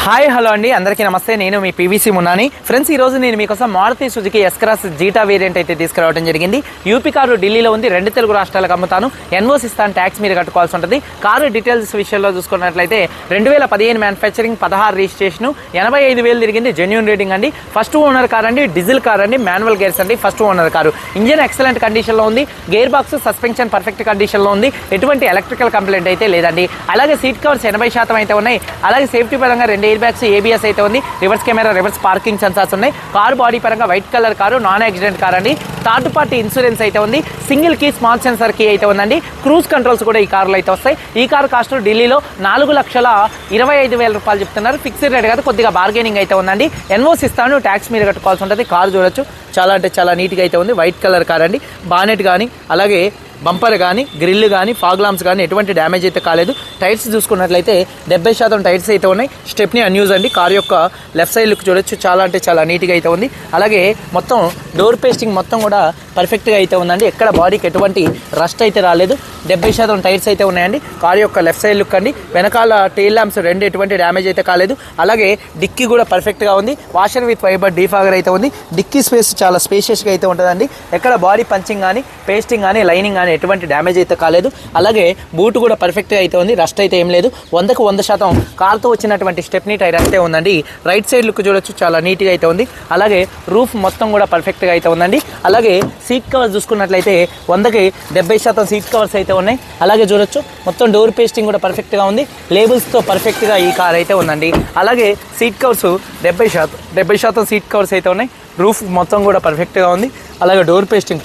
Hi hello అండి, అందరికీ నమస్తే. నేను మీ పీవీసీ మున్నాని. ఫ్రెండ్స్, ఈరోజు నేను మీకోసం Maruti Suzuki S Cross Zeta variant అయితే తీసుకురావడం జరిగింది. యూపీ కారు ఢిల్లీలో ఉంది, 2 తెలుగు రాష్ట్రాలకు అమ్ముతాను. ఎన్ఓసి ఇస్తాను, ట్యాక్స్ మీరు కట్టుకోవాల్సి ఉంటుంది. కారు డీటెయిల్స్ విషయంలో చూసుకున్నట్లయితే 2015 మ్యానుఫ్యాక్చరింగ్, 16 రిజిస్ట్రేషన్, 85,000 తిరిగింది. జెన్యూన్ రేటింగ్ అండి. ఫస్ట్ ఓనర్ కార్ అండి, డీజిల్ కార్ అండి, మాన్యువల్ గేర్స్ అండి. First owner car. Engine excellent కండిషన్లో ఉంది. గేర్ బాక్స్, సస్పెన్షన్ పర్ఫెక్ట్ కండిషన్లో ఉంది. ఎటువంటి ఎలక్ట్రికల్ కంప్లైంట్ అయితే లేదండి. అలాగే సీట్ కవర్స్ 80% అయితే ఉన్నాయి. అలాగే సేఫ్టీ పరంగా 2 ఎయిర్ బ్యాగ్స్, ఏబిఎస్ అయితే ఉంది. Reverse camera, reverse parking sensors ఉన్నాయి. కారు బాడీ పరంగా white colour car, non accident car అండి. థర్డ్ పార్టీ ఇన్సూరెన్స్ అయితే ఉంది. Single key, smart sensor key అయితే ఉందండి. క్రూజ్ కంట్రోల్స్ కూడా ఈ కార్లో అయితే వస్తాయి. ఈ కారు కాస్ట్ ఢిల్లీలో 4,25,000 రూపాయలు చెప్తున్నారు. ఫిక్స్డ్ రేట్ కాదు, కొద్దిగా బార్గెనింగ్ అయితే ఉందండి. ఎన్ఓసి ఇస్తాను, ట్యాక్స్ మీరు కట్టుకోవాల్సి ఉంటుంది. కారు చూడొచ్చు, చాలా అంటే చాలా నీట్గా అయితే ఉంది. వైట్ కలర్ కార్ అండి. బానెట్ కానీ, అలాగే బంపర్ కానీ, గ్రిల్ కానీ, ఫాగ్ లాంప్స్ కానీ ఎటువంటి డ్యామేజ్ అయితే కాలేదు. టైర్స్ చూసుకున్నట్లయితే 70% టైర్స్ అయితే ఉన్నాయి. స్టెప్నీ అన్యూజ్ అండి. కార్ యొక్క లెఫ్ట్ సైడ్ లుక్ చూడొచ్చు, చాలా అంటే చాలా నీట్గా అయితే ఉంది. అలాగే మొత్తం డోర్ పేస్టింగ్ మొత్తం కూడా పర్ఫెక్ట్గా అయితే ఉందండి. ఎక్కడ బాడీకి ఎటువంటి రస్ట్ అయితే రాలేదు. 70% టైర్స్ అయితే ఉన్నాయండి. కార్ యొక్క లెఫ్ట్ సైడ్ లుక్ అండి. వెనకాల టెయిల్ ల్యాంప్స్ 2 ఎటువంటి డ్యామేజ్ అయితే కాలేదు. అలాగే డిక్కీ కూడా పర్ఫెక్ట్గా ఉంది. వాషర్ విత్ ఫైబర్ డీఫాగర్ అయితే ఉంది. డిక్కీ స్పేస్ చాలా స్పేషియస్గా అయితే ఉంటుందండి. ఎక్కడ బాడీ పంచింగ్ కానీ, పేస్టింగ్ కానీ, లైనింగ్ కానీ ఎటువంటి డ్యామేజ్ అయితే కాలేదు. అలాగే బూట్ కూడా పర్ఫెక్ట్గా అయితే ఉంది. రస్ట్ అయితే ఏం లేదు. 100కు 100% కార్తో వచ్చినటువంటి స్టెప్నీ టైర్ అయితే ఉందండి. రైట్ సైడ్ లుక్ చూడొచ్చు, చాలా నీట్గా అయితే ఉంది. అలాగే రూఫ్ మొత్తం కూడా పర్ఫెక్ట్గా అయితే ఉందండి. అలాగే సీట్ కవర్స్ చూసుకున్నట్లయితే 100కి 70% సీట్ కవర్స్ అయితే ఉన్నాయి. అలాగే చూడొచ్చు, మొత్తం డోర్ పేస్టింగ్ కూడా పర్ఫెక్ట్గా ఉంది. లేబుల్స్తో పర్ఫెక్ట్గా ఈ కార్ అయితే ఉందండి. అలాగే సీట్ కవర్స్ 70% సీట్ కవర్స్ అయితే ఉన్నాయి. రూఫ్ మొత్తం కూడా పర్ఫెక్ట్గా ఉంది. అలాగే డోర్ పేస్టింగ్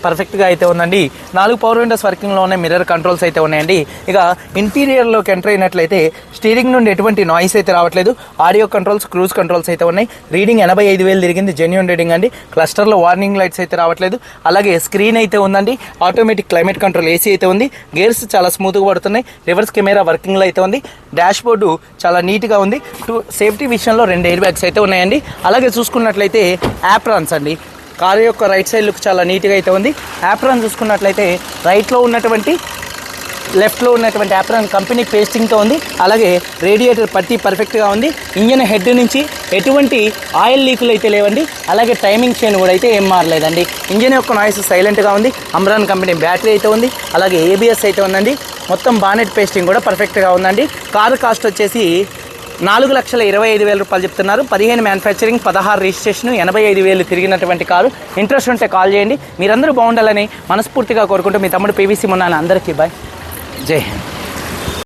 పర్ఫెక్ట్గా అయితే ఉందండి. 4 పవర్ విండోస్ వర్కింగ్లో ఉన్నాయి. మిర్రర్ కంట్రోల్స్ అయితే ఉన్నాయండి. ఇక ఇంటీరియర్లోకి ఎంటర్ అయినట్లయితే స్టీరింగ్ నుండి ఎటువంటి నాయిస్ అయితే రావట్లేదు. ఆడియో కంట్రోల్స్, క్రూజ్ కంట్రోల్స్ అయితే ఉన్నాయి. రీడింగ్ 85,000 తిరిగింది. జెన్యూన్ రీడింగ్ అండి. క్లస్టర్లో వార్నింగ్ లైట్స్ అయితే రావట్లేదు. అలాగే స్క్రీన్ అయితే ఉందండి. ఆటోమేటిక్ క్లైమేట్ కంట్రోల్ ఏసీ అయితే ఉంది. గేర్స్ చాలా స్మూత్గా పడుతున్నాయి. రివర్స్ కెమెరా వర్కింగ్లో అయితే ఉంది. డాష్ బోర్డు చాలా నీట్గా ఉంది. సేఫ్టీ విషయంలో 2 ఎయిర్ బ్యాగ్స్ అయితే ఉన్నాయండి. అలాగే చూసుకున్నట్లయితే యాప్రాన్స్ అండి. కారు యొక్క రైట్ సైడ్ లుక్ చాలా నీట్గా అయితే ఉంది. యాప్రాన్ చూసుకున్నట్లయితే లెఫ్ట్లో ఉన్నటువంటి యాప్రాన్ కంపెనీ పేస్టింగ్తో ఉంది. అలాగే రేడియేటర్ పట్టి పర్ఫెక్ట్గా ఉంది. ఇంజన్ హెడ్ నుంచి ఎటువంటి ఆయిల్ లీకులు అయితే లేవండి. అలాగే టైమింగ్ చైన్ కూడా అయితే ఏం మారలేదండి. ఇంజన్ యొక్క నాయిస్ సైలెంట్గా ఉంది. అమ్రాన్ కంపెనీ బ్యాటరీ అయితే ఉంది. అలాగే ఏబిఎస్ అయితే ఉందండి. మొత్తం బానెట్ పేస్టింగ్ కూడా పర్ఫెక్ట్గా ఉందండి. కారు కాస్ట్ వచ్చేసి 4,25,000 రూపాయలు చెప్తున్నారు. 15 మ్యానుఫ్యాక్చరింగ్, 16 రిజిస్ట్రేషన్, 85,000 తిరిగినటువంటి కారు. ఇంట్రెస్ట్ ఉంటే కాల్ చేయండి. మీరందరూ బాగుండాలని మనస్ఫూర్తిగా కోరుకుంటూ మీ తమ్ముడు పీవీసీ మున్నాని. అందరికీ బాయ్, జై హింద్.